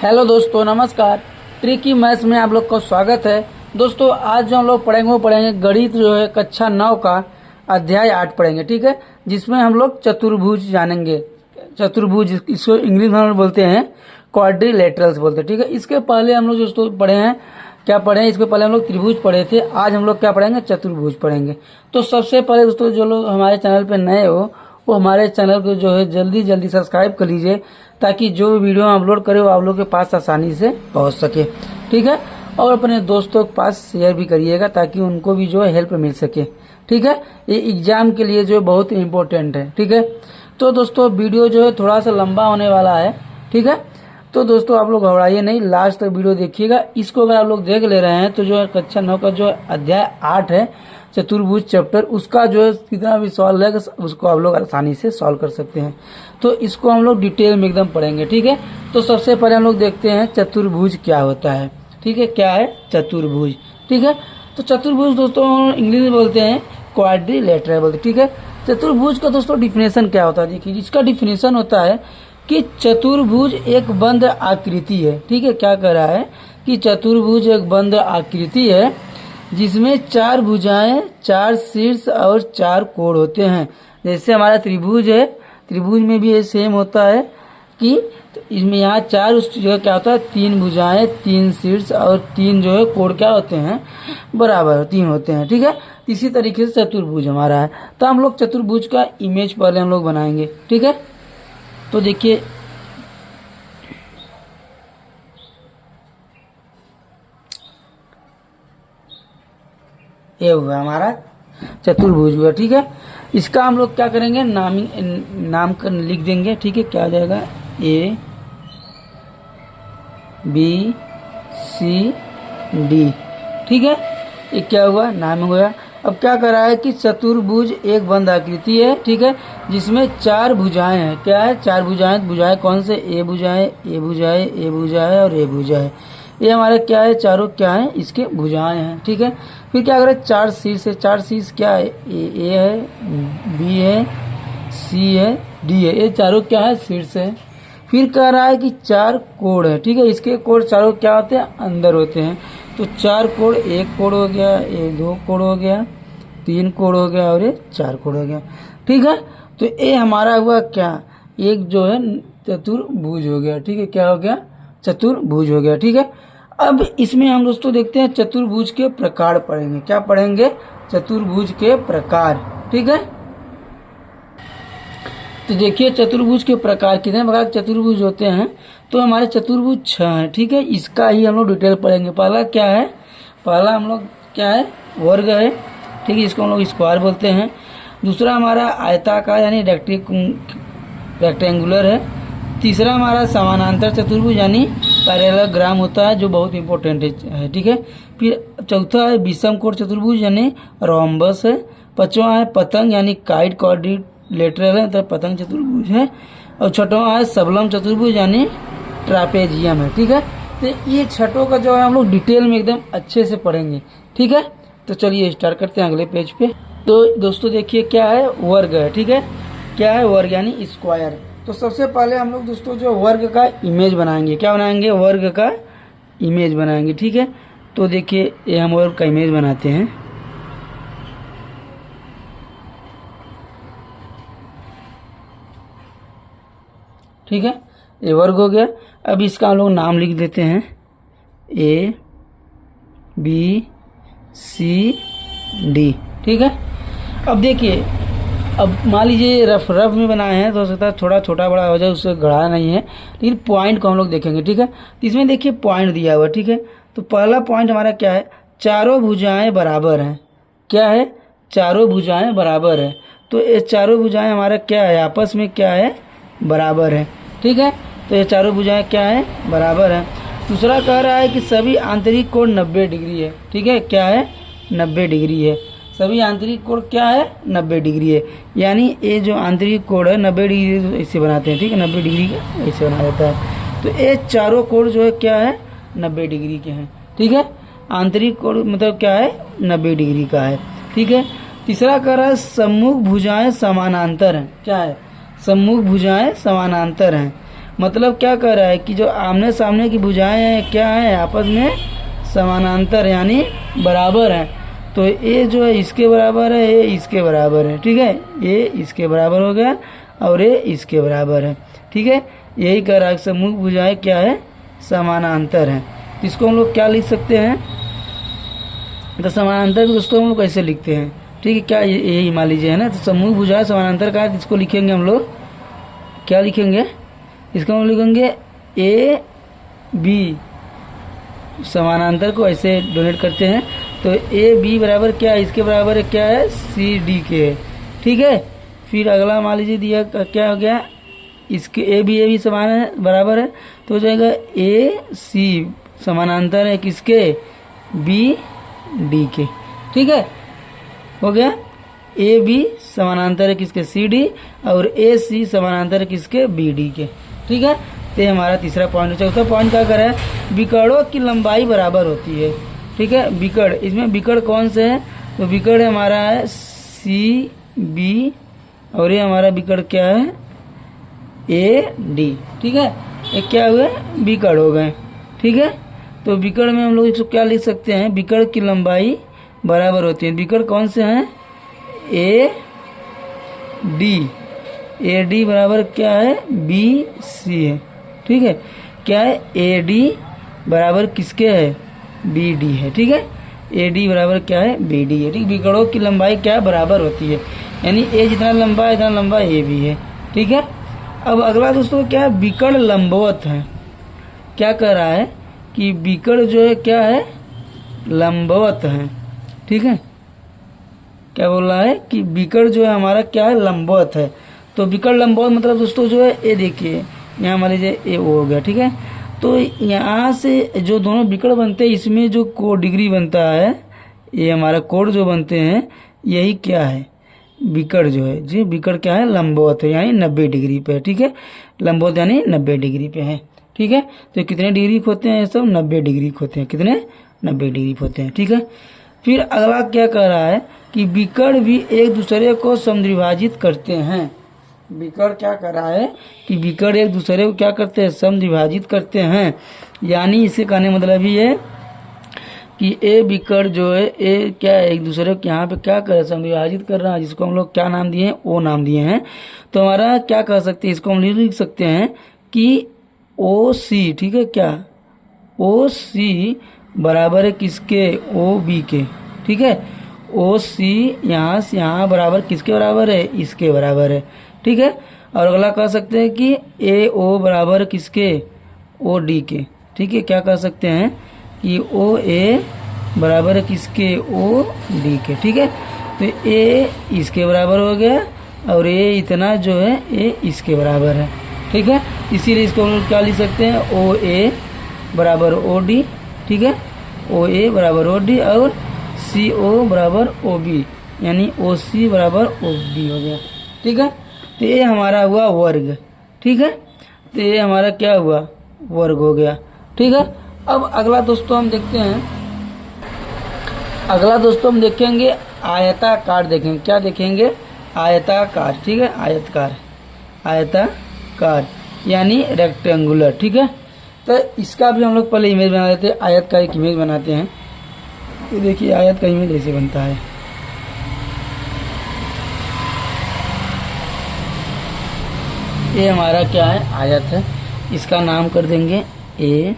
Hello दोस्तों, नमस्कार। Tricky maths में आप लोग का स्वागत है। दोस्तों आज जो हम लोग पढ़ेंगे वो पढ़ेंगे गणित जो है कक्षा 9 का अध्याय 8 पढ़ेंगे, ठीक है। जिसमें हम लोग चतुर्भुज जानेंगे। चतुर्भुज इसको इंग्लिश में हम लोग बोलते हैं क्वाड्रिलेटरल्स बोलते हैं, ठीक है। इसके पहले हम लोग दोस्तों पढ़े हैं, क्या पढ़े हैं, इसके पहले हम लोग त्रिभुज पढ़े थे। आज हम लोग क्या पढ़ेंगे, चतुर्भुज पढ़ेंगे। तो सबसे पहले दोस्तों जो लोग हमारे चैनल पे नए हो वो हमारे चैनल को जो है जल्दी सब्सक्राइब कर लीजिए, ताकि जो भी वीडियो हम अपलोड करें वो आप लोग के पास आसानी से पहुंच सके, ठीक है। और अपने दोस्तों के पास शेयर भी करिएगा ताकि उनको भी जो है हेल्प मिल सके, ठीक है। ये एग्जाम के लिए जो है बहुत इम्पोर्टेंट है, ठीक है। तो दोस्तों वीडियो जो है थोड़ा सा लंबा होने वाला है, ठीक है। तो दोस्तों आप लोग घबराइए नहीं, लास्ट तक वीडियो देखिएगा। इसको अगर आप लोग देख ले रहे हैं तो जो है कक्षा 9 का जो अध्याय 8 है चतुर्भुज चैप्टर, उसका जो है कितना भी सॉल्व है उसको आप लोग आसानी से सॉल्व कर सकते हैं। तो इसको हम लोग डिटेल में एकदम पढ़ेंगे, ठीक है। तो सबसे पहले हम लोग देखते हैं चतुर्भुज क्या होता है, ठीक है। क्या है चतुर्भुज, ठीक है। तो चतुर्भुज दोस्तों इंग्लिश में बोलते हैं क्वाड्रिलेटरल बोलते हैं, ठीक है। चतुर्भुज का दोस्तों डिफिनेशन क्या होता है, देखिए इसका डिफिनेशन होता है कि चतुर्भुज एक बंद आकृति है, ठीक है। क्या कह रहा है कि चतुर्भुज एक बंद आकृति है जिसमें 4 भुजाएं, 4 शीर्ष और 4 कोण होते हैं। जैसे हमारा त्रिभुज है, त्रिभुज में भी ये सेम होता है कि तो इसमें यहाँ 4 उस जगह क्या होता है, 3 भुजाएं, 3 शीर्ष और 3 जो है कोण क्या होते हैं, बराबर 3 होते हैं, ठीक है। इसी तरीके से चतुर्भुज हमारा है। तो हम लोग चतुर्भुज का इमेज पहले हम लोग बनाएंगे, ठीक है। तो देखिए ये हुआ हमारा चतुर्भुज हुआ, ठीक है। इसका हम लोग क्या करेंगे, नाम कर लिख देंगे, ठीक है। क्या आ जाएगा, ए बी सी डी, ठीक है। ये क्या हुआ, नाम हुआ। अब क्या कर रहा है कि चतुर्भुज एक बंद आकृति है, ठीक है, जिसमें 4 भुजाएं हैं। क्या है, 4 भुजाएं। भुजाएं कौन से, ए भुजाएं, ए भुजाएं, ए भुजाएं और ए भुजाएं। ये हमारे क्या है, चारों क्या है, इसके भुजाएं हैं, ठीक है। फिर क्या करें, 4 शीर्ष है। 4 शीर्ष क्या है, ए है, बी है, सी है, डी है। ये चारों क्या है, शीर्ष है। फिर कह रहा है कि 4 कोण है, ठीक है। इसके कोण चारों क्या होते हैं, अंदर होते हैं। तो 4 कोण, 1 कोण हो गया, ये 2 कोण हो गया, 3 कोण हो गया और ये 4 कोण हो गया, ठीक है। तो ये हमारा हुआ क्या, एक जो है चतुर्भुज हो गया, ठीक है। क्या हो गया, चतुर्भुज हो गया, ठीक है। अब इसमें हम दोस्तों देखते हैं चतुर्भुज के प्रकार पढ़ेंगे। क्या पढ़ेंगे, चतुर्भुज के प्रकार, ठीक है। तो देखिए चतुर्भुज के प्रकार कितने प्रकार के चतुर्भुज होते हैं। तो हमारे चतुर्भुज 6 हैं, ठीक है। इसका ही हम लोग डिटेल पढ़ेंगे। पहला क्या है, पहला हम लोग क्या है, वर्ग है, ठीक है। इसको हम लोग स्क्वायर बोलते हैं। दूसरा हमारा आयताकार यानी रेक्टेंगुलर है। तीसरा हमारा समानांतर चतुर्भुज यानी पैरेललोग्राम होता है, जो बहुत इंपॉर्टेंट है, ठीक है। फिर चौथा है विषम कोण चतुर्भुज यानी रोम्बस है। पांचवा है पतंग यानी काइट क्वाड्रिलेटरल है, तो पतंग चतुर्भुज है। और छठवां है सबलम चतुर्भुज यानी ट्रापेजियम है, ठीक है। तो ये छठों का जो है हम लोग डिटेल में एकदम अच्छे से पढ़ेंगे, ठीक है। तो चलिए स्टार्ट करते हैं अगले पेज पे। तो दोस्तों देखिए क्या है, वर्ग है, ठीक है। क्या है, वर्ग यानी स्क्वायर। तो सबसे पहले हम लोग दोस्तों जो वर्ग का इमेज बनाएंगे। क्या बनाएंगे, वर्ग का इमेज बनाएंगे, ठीक है। तो देखिए ये हम वर्ग का इमेज बनाते हैं, ठीक है। ये वर्ग हो गया। अब इसका हम लोग नाम लिख देते हैं, ए बी सी डी, ठीक है। अब देखिए, अब मान लीजिए रफ में बनाए हैं तो हो सकता है थोड़ा छोटा बड़ा हो जाए, उससे गढ़ा नहीं है, लेकिन पॉइंट को हम लोग देखेंगे, ठीक है। इसमें देखिए पॉइंट दिया हुआ, ठीक है। तो पहला पॉइंट हमारा क्या है, चारों भुजाएं बराबर हैं। क्या है, चारों भुजाएं बराबर है। तो ये चारों भुजाएं हमारा क्या है, आपस में क्या है, बराबर है, ठीक है। तो ये चारों भुजाएं क्या है, बराबर है। दूसरा कह रहा है कि सभी आंतरिक कोण 90 डिग्री है, ठीक है। क्या है, 90 डिग्री है। सभी आंतरिक कोण क्या है, 90 डिग्री है। यानी ये जो आंतरिक कोण है 90 डिग्री ऐसे बनाते हैं, ठीक है। 90 डिग्री का ऐसे बना देता है। तो ये चारों कोण जो है क्या है, 90 डिग्री के हैं, ठीक है। आंतरिक कोण मतलब क्या है, 90 डिग्री का है, ठीक है। तीसरा कह रहा है सम्मुख भुजाएं समानांतर हैं। क्या है, सम्मुख भुजाएं समानांतर हैं। मतलब क्या कर रहा है कि जो आमने सामने की भुजाएं हैं क्या है, आपस में समानांतर यानी बराबर हैं। तो ए जो है इसके बराबर है, ए इसके बराबर है, ठीक है, ए इसके बराबर हो गया और ए इसके बराबर है, ठीक है। यही कह रहा है सम्मुख भुजाएं क्या है, समानांतर हैं। इसको हम लोग क्या लिख सकते हैं, तो समानांतर को दोस्तों हम लोग कैसे लिखते हैं, ठीक है, क्या यही मान लीजिए है ना। तो सम्मुख भुजाएं समानांतर का, इसको लिखेंगे हम लोग, क्या लिखेंगे, इसको हम लिखेंगे ए बी, समानांतर को ऐसे डोनेट करते हैं। तो ए बी बराबर क्या है, इसके बराबर है क्या है, सी डी के है, ठीक है। फिर अगला मान लीजिए दिया क्या हो गया, इसके ए बी समान है, बराबर है, तो हो जाएगा ए सी समानांतर है किसके, बी डी के, ठीक है, हो गया। ए बी समानांतर है किसके, सी डी, और ए सी समानांतर है किसके, बी डी के, ठीक है। तो हमारा तीसरा पॉइंट। चौथा पॉइंट क्या कर रहा है, विकर्णों की लंबाई बराबर होती है, ठीक है। विकर्ण, इसमें विकर्ण कौन से है, तो विकर्ण हमारा है सी बी, और ये हमारा विकर्ण क्या है, ए डी, ठीक है। ये क्या हुए, विकर्ण हो गए, ठीक है। तो विकर्ण में हम लोग इसको क्या लिख सकते हैं, विकर्ण की लंबाई बराबर होती है। विकर्ण कौन से हैं, ए डी बराबर क्या है, बी सी है, ठीक है। क्या है, ए डी बराबर किसके है, बी डी है, ठीक है। ए डी बराबर क्या है, बी डी है, ठीक। विकर्णों की लंबाई क्या है, बराबर होती है, यानी ए जितना लंबा है इतना लंबा ए भी है, ठीक है। अब अगला दोस्तों क्या है, विकर्ण लंबवत है। क्या कह रहा है कि विकर्ण जो है क्या है, लंबवत है, ठीक है। क्या बोल रहा है कि विकर्ण जो है हमारा क्या है, लंबवत है। तो विकर्ण लंबवत मतलब दोस्तों जो है, ये देखिए यहाँ मान लीजिए ए ओ हो गया, ठीक है। तो यहाँ से जो दोनों विकर्ण बनते हैं, इसमें जो कोण डिग्री बनता है, ये हमारा कोण जो बनते हैं, यही क्या है, विकर्ण जो है जी, विकर्ण क्या है, लंबवत है, यानी 90 डिग्री पे है, ठीक है। लंबवत यानी 90 डिग्री पे है, ठीक है। तो कितने डिग्री होते हैं, सब 90 डिग्री होते हैं, कितने, 90 डिग्री होते हैं, ठीक है। फिर अगला क्या कह रहा है कि विकर्ण भी एक दूसरे को समद्विभाजित करते हैं। विकर्ण क्या कर रहा है कि विकर्ण एक दूसरे को क्या करते हैं, समद्विभाजित करते हैं, यानी इसके कहने मतलब ही है कि ए विकर्ण जो है, ए क्या है, एक दूसरे को यहाँ पे क्या कर रहा है, समद्विभाजित कर रहा है, जिसको हम लोग क्या नाम दिए हैं, ओ नाम दिए हैं। तो हमारा क्या कर सकते हैं, इसको हम लिख सकते हैं कि ओ सी, ठीक है, क्या ओ सी बराबर है किसके, ओ बी के, ठीक है। ओ सी यहाँ से यहाँ बराबर किसके बराबर है, इसके बराबर है, ठीक है। और अगला कह सकते हैं कि ए ओ बराबर किसके, ओ डी के, ठीक है। क्या कह सकते हैं कि ओ ए बराबर है किसके, ओ डी के, ठीक है। तो ए इसके बराबर हो गया और ए इतना जो है ए इसके बराबर है, ठीक है। इसीलिए इसको हम लोग क्या लिख सकते हैं, ओ ए बराबर ओ डी, ठीक है। ओ ए बराबर ओ डी और सी ओ बराबर ओ बी, यानी ओ सी बराबर ओ बी हो गया, ठीक है। तो ये हमारा हुआ वर्ग, ठीक है। तो ये हमारा क्या हुआ, वर्ग हो गया, ठीक है। अब अगला दोस्तों हम देखते हैं, अगला दोस्तों हम देखेंगे आयताकार, देखेंगे क्या देखेंगे, आयताकार, ठीक है। आयताकार यानी रेक्टेंगुलर, ठीक है। तो इसका भी हम लोग पहले इमेज बना देते हैं, आयत का एक इमेज बनाते हैं। तो देखिए आयत का इमेज ऐसे बनता है, ये हमारा क्या है, आयत है। इसका नाम कर देंगे ए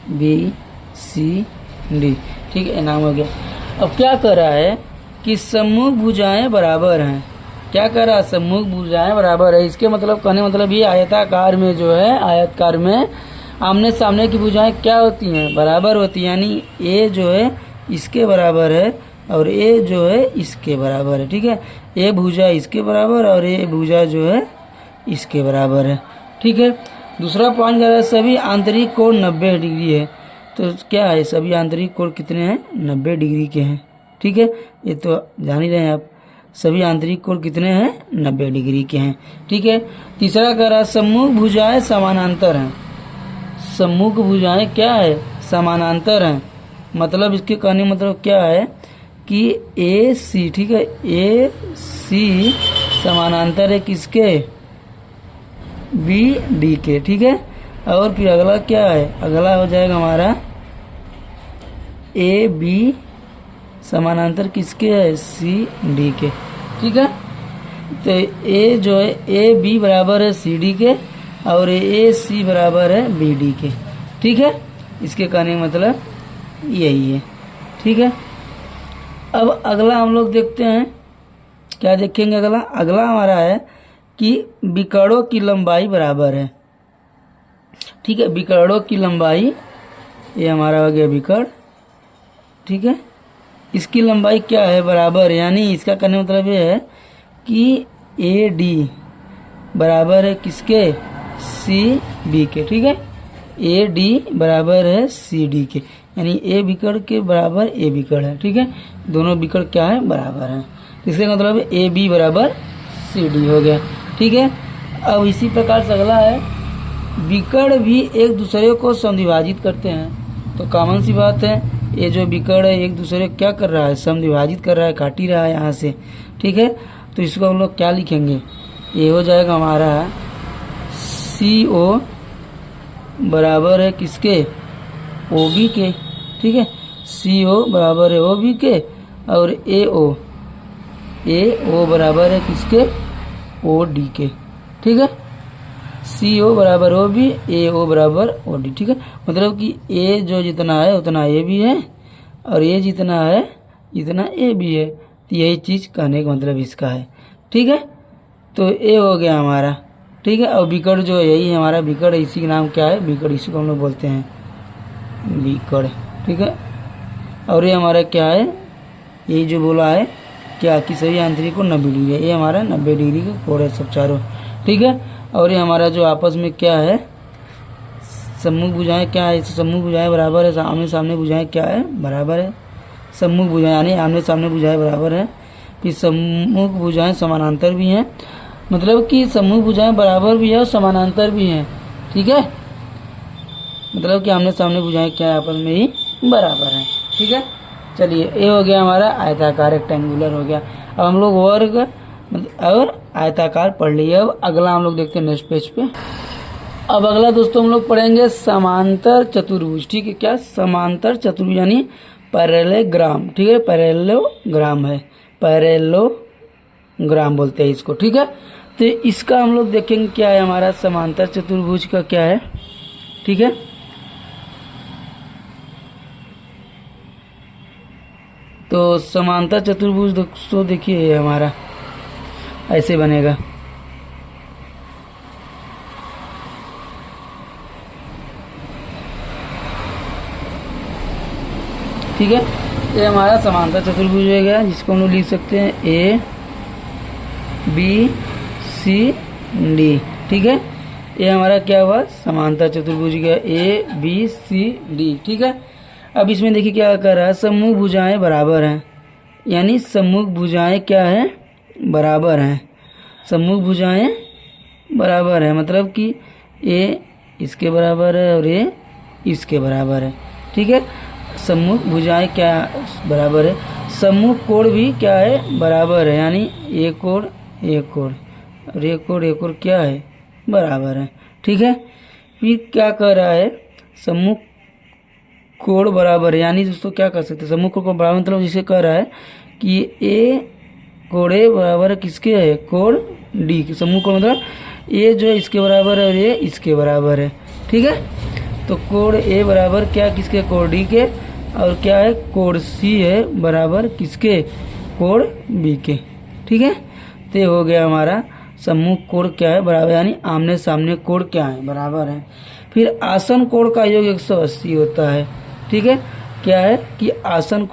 बी सी डी, ठीक है, नाम हो गया। अब क्या कर रहा है कि सम्मुख भुजाएं बराबर हैं। क्या कर रहा है, सम्मुख भुजाएं बराबर है। इसके मतलब कहने मतलब ये आयताकार में जो है, आयतकार में आमने सामने की भुजाएं क्या होती हैं, बराबर होती हैं, यानी ए जो है इसके बराबर है और ए जो है इसके बराबर है, ठीक है। ए भुजा इसके बराबर और ए भुजा जो है इसके बराबर है, ठीक है। दूसरा पॉइंट कह रहा है सभी आंतरिक कोण 90 डिग्री है। तो क्या है, सभी आंतरिक कोण कितने हैं, 90 डिग्री के हैं, ठीक है। ये तो जान ही रहे हैं आप, सभी आंतरिक कोण कितने हैं, 90 डिग्री के हैं, ठीक है। तीसरा कह रहा है सम्मुख भुजाएं समानांतर हैं। सम्मुख भुजाएं क्या है, समानांतर हैं। मतलब इसके कहने मतलब क्या है कि ए सी, ठीक है, ए सी समानांतर है किसके, बी डी के, ठीक है। और फिर अगला क्या है, अगला हो जाएगा हमारा ए बी समानांतर किसके है, सी डी के, ठीक है। तो ए जो है ए बी बराबर है सी डी के और ए सी बराबर है बी डी के, ठीक है। इसके कहने का मतलब यही है, ठीक है। अब अगला हम लोग देखते हैं, क्या देखेंगे अगला, अगला हमारा है कि विकर्णों की लंबाई बराबर है, ठीक है। विकर्णों की लंबाई, ये हमारा हो गया विकर्ण, ठीक है। इसकी लंबाई क्या है, बराबर, यानी इसका कहने का मतलब ये है कि ए डी बराबर है किसके, सी बी के, ठीक है। ए डी बराबर है सी डी के, यानी ए विकर्ण के बराबर ए विकर्ण है, ठीक है। दोनों विकर्ण क्या है, बराबर है। इसका मतलब ए बी बराबर सी डी हो गया, ठीक है। अब इसी प्रकार से अगला है, विकर्ण भी एक दूसरे को समद्विभाजित करते हैं। तो कॉमन सी बात है, ये जो विकर्ण है एक दूसरे को क्या कर रहा है, समद्विभाजित कर रहा है, काट ही रहा है यहाँ से, ठीक है। तो इसको हम लोग क्या लिखेंगे, ये हो जाएगा हमारा सी ओ बराबर है किसके, ओ बी के, ठीक है। सी ओ बराबर है ओ बी के और ए ओ बराबर है किसके, ओ डी के, ठीक है। सी ओ बराबर ओ बी, ए ओ बराबर ओ डी, ठीक है। मतलब कि ए जो जितना है उतना ए भी है और ए जितना है इतना ए भी है। तो यही चीज़ कहने का मतलब इसका है, ठीक है। तो ए हो गया हमारा, ठीक है। और विकर्ण जो यही है हमारा विकर्ण, इसी का नाम क्या है, विकर्ण, इसी को हम लोग बोलते हैं विकर्ण, ठीक है। और ये हमारा क्या है, यही जो बोला है क्या कि सभी आंतरिक को 90 डिग्री है, ये हमारा 90 डिग्री का कोण है सब चारों, ठीक है। और ये हमारा जो आपस में क्या है, सम्मुख भुजाएं क्या है, सम्मुख भुजाएं बराबर है, आमने सामने भुजाएं क्या है, बराबर है। सम्मुख भुजाएं यानी आमने सामने भुजाएं बराबर है। फिर सम्मुख भुजाएं समानांतर भी हैं, मतलब कि सम्मुख भुजाएं बराबर भी है और समानांतर भी हैं, ठीक है। मतलब कि आमने सामने भुजाएं क्या है, आपस में ही बराबर हैं, ठीक है। चलिए, ये हो गया हमारा आयताकार, रेक्टेंगुलर हो गया। अब हम लोग वर्ग और आयताकार पढ़ लिए। अब अगला हम लोग देखते हैं नेक्स्ट पेज पे। अब अगला दोस्तों हम लोग पढ़ेंगे समांतर चतुर्भुज, ठीक है। क्या, समांतर चतुर्भुज यानी पैरेललोग्राम, ठीक है। पैरेललोग्राम है, पैरेललोग्राम बोलते हैं इसको, ठीक है। तो इसका हम लोग देखेंगे क्या है, हमारा समांतर चतुर्भुज का क्या है, ठीक है। तो समांतर चतुर्भुज दोस्तों देखिए ये हमारा ऐसे बनेगा, ठीक है। ये हमारा समांतर चतुर्भुज हो गया, जिसको हम लोग लिख सकते हैं ए बी सी डी, ठीक है। ये हमारा क्या हुआ, समांतर चतुर्भुज गया ए बी सी डी, ठीक है। अब इसमें देखिए क्या कर रहा है, सम्मुख भुजाएं बराबर हैं, यानी सम्मुख भुजाएं क्या है, बराबर हैं। सम्मुख भुजाएं बराबर है, मतलब कि ए इसके बराबर है और ए इसके बराबर है, ठीक है। सम्मुख भुजाएं क्या बराबर है, सम्मुख कोण भी क्या है, बराबर है, यानी एक कोण और एक कोण क्या है, बराबर है, ठीक है। फिर क्या कर रहा है, सम्मुख कोण बराबर है, यानी दोस्तों क्या कर सकते हैं, सम्मुख कोण को बराबर मतलब जिसे कह रहा है कि ए कोण ए बराबर किसके है, कोण डी के। सम्मुख कोण मतलब ए जो है इसके बराबर है और ये इसके बराबर है, ठीक है। तो कोण ए बराबर क्या किसके, कोण डी के, और क्या है, कोण सी है बराबर किसके, कोण बी के, ठीक है। तो ये हो गया हमारा सम्मुख कोण क्या है, बराबर, यानी आमने सामने कोण क्या है, बराबर है। फिर आसन कोण का योग 180 होता है, ठीक है। क्या है कि आसन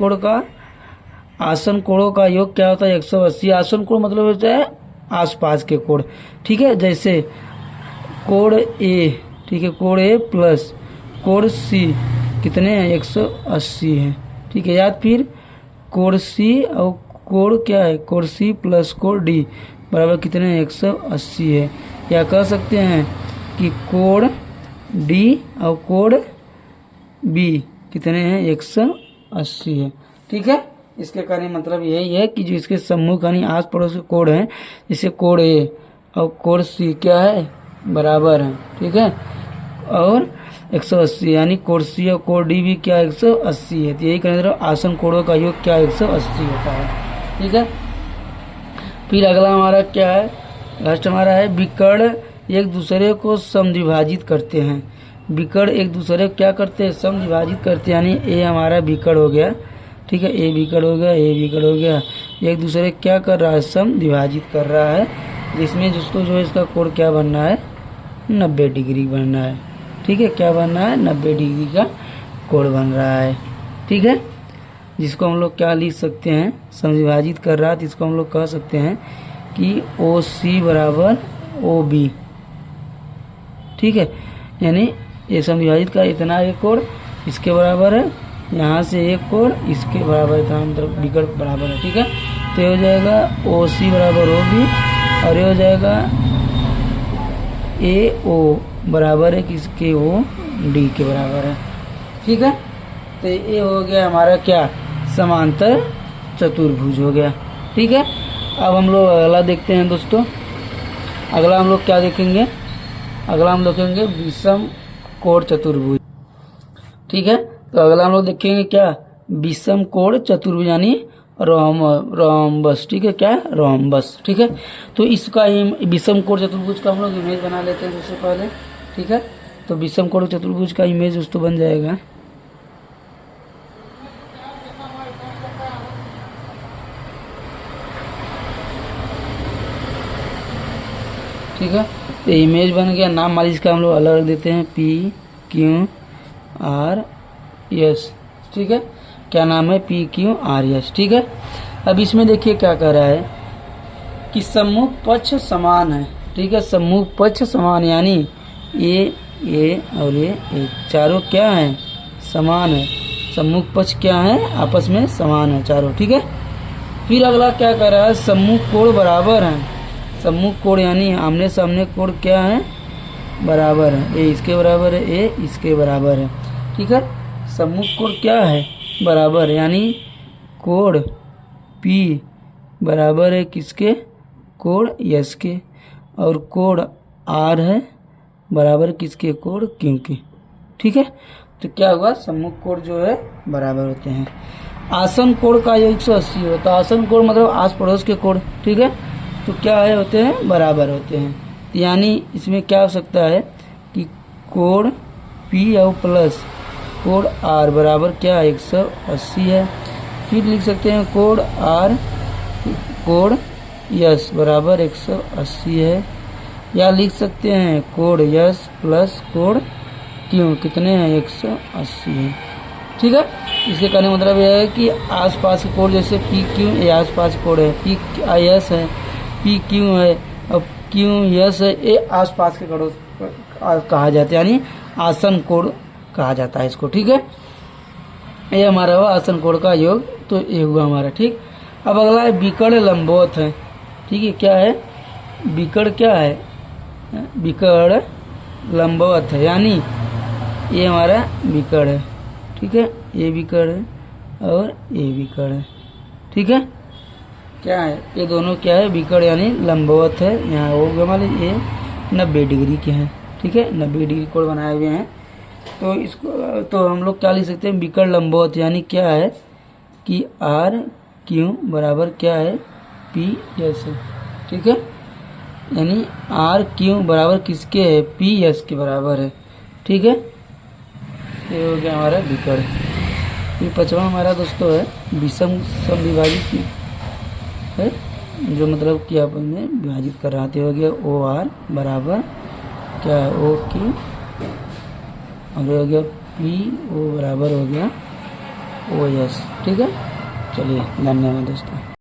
कोणों का योग क्या होता है, 180। आसन कोण मतलब होता है आसपास के कोण, ठीक है। जैसे कोण ए, ठीक है, कोण ए प्लस कोण सी कितने हैं, 180 हैं, ठीक है। याद, फिर कोण सी और कोण क्या है, कोण सी प्लस कोण डी बराबर कितने हैं, 180 है। या कह सकते हैं कि कोण डी और कोण बी कितने हैं, 180 है, ठीक है। इसके कारण मतलब यही है कि जो इसके सम्मुख यानी आस पड़ोस के कोण हैं, जैसे कोण ए और कोण सी क्या है, बराबर है, ठीक है। और 180 यानी कोड सी और कोड डी भी क्या 180 है। तो यही कहने आसन कोणों का योग क्या 180 होता है, ठीक है। फिर अगला हमारा क्या है, लास्ट हमारा है विकर्ण एक दूसरे को समद्विभाजित करते हैं। विकर्ण एक दूसरे को क्या करते हैं, समद्विभाजित करते हैं। यानी ए हमारा विकर्ण हो गया, ठीक है, ए विकर्ण हो गया, ए विकर्ण हो गया, एक दूसरे क्या कर रहा है, समद्विभाजित कर रहा है। जिसमें दोस्तों जो है इसका कोण क्या बनना है, 90 डिग्री बनना है, ठीक है। क्या बनना है, 90 डिग्री का कोण बन रहा है, ठीक है। जिसको हम लोग क्या लिख सकते हैं, समद्विभाजित कर रहा है, तो इसको हम लोग कह सकते हैं कि ओ सी बराबर ओ बी, ठीक है। यानी ये समद्विभाजित का इतना एक कोण इसके बराबर है, यहाँ से एक कोण इसके बराबर, इतना मतलब विकर्ण बराबर है, ठीक है। तो ये हो जाएगा ओ सी बराबर ओ बी, और ये हो जाएगा ए ओ बराबर है किसके, ओ डी के बराबर है, ठीक है। तो ये हो गया हमारा क्या, समांतर चतुर्भुज हो गया, ठीक है। अब हम लोग अगला देखते हैं दोस्तों। अगला हम लोग क्या देखेंगे, अगला हम देखेंगे विषम कोण चतुर्भुज, ठीक है। तो अगला हम लोग देखेंगे क्या, विषम कोण चतुर्भुज यानी रोम्बस, ठीक है, क्या रोम्बस, ठीक है। तो इसका विषम कोण चतुर्भुज का हम लोग इमेज बना लेते हैं सबसे पहले, ठीक है। तो विषम कोण चतुर्भुज का इमेज दोस्तों बन जाएगा, ठीक है। तो इमेज बन गया, नाम मान इसका हम लोग अलग देते हैं, पी क्यू आर एस, ठीक है। क्या नाम है, पी क्यू आर एस, ठीक है। अब इसमें देखिए क्या कह रहा है कि सम्मुख पक्ष समान है, ठीक है। सम्मुख पक्ष समान यानी ए और ये चारों क्या है, समान है। सम्मुख पक्ष क्या है, आपस में समान है चारों, ठीक है। फिर अगला क्या कह रहा है, सम्मुख कोण बराबर है। सम्मुख कोण यानी आमने सामने कोण क्या है, बराबर है। ए इसके बराबर है, ए इसके बराबर है, ठीक है। सम्मुख कोण क्या है, बराबर है, यानी कोण पी बराबर है किसके, कोण यस के, और कोण आर है बराबर किसके, कोण क्यू के, ठीक है। तो क्या हुआ, सम्मुख कोण जो है बराबर होते हैं। आसन कोण का योग 180 होता है। आसन कोण मतलब आस पड़ोस के कोण, ठीक है। तो क्या है, होते हैं बराबर होते हैं। यानी इसमें क्या हो सकता है कि कोण पी और प्लस कोण आर बराबर क्या है, 180 है। फिर लिख सकते हैं कोण आर कोण यस बराबर 180 है, या लिख सकते हैं कोण यस प्लस कोण क्यू कितने हैं, 180 है, ठीक है। इसके कहने का मतलब यह है कि आसपास के कोण जैसे पी क्यू, ये आसपास कोण है, पी यस है, पी क्यू है, अब क्यू यस है, ये आसपास के कोण कहा जाता है, यानी आसन कोण कहा जाता है इसको, ठीक है। ये हमारा हुआ आसन कोण का योग, तो ये हुआ हमारा, ठीक। अब अगला है विकर्ण लंबवत है, ठीक है। क्या है, विकर्ण क्या है, विकर्ण लंबवत है, यानी ये हमारा विकर्ण है, ठीक है। ये विकर्ण है और ये विकर्ण है, ठीक है। क्या है, ये दोनों क्या है, विकर्ण यानी लंबवत है। यहाँ हो गया मान लीजिए ये 90 डिग्री के हैं, ठीक है, 90 डिग्री कोण बनाए हुए हैं। तो इसको तो हम लोग क्या लिख सकते हैं, विकर्ण लंबवत यानी क्या है कि आर क्यू बराबर क्या है, पी एस है, ठीक है। यानी आर क्यू बराबर किसके है, पी एस के बराबर है, ठीक है। ये हो गया हमारा विकर्ण। ये पांचवा हमारा दोस्तों है विषम समविभाजित है, जो मतलब कि अपन ने विभाजित कर रहा था, हो गया ओ आर बराबर क्या है, ओ क्यू, और हो गया पी ओ बराबर हो गया ओ एस, ठीक है। चलिए धन्यवाद दोस्तों।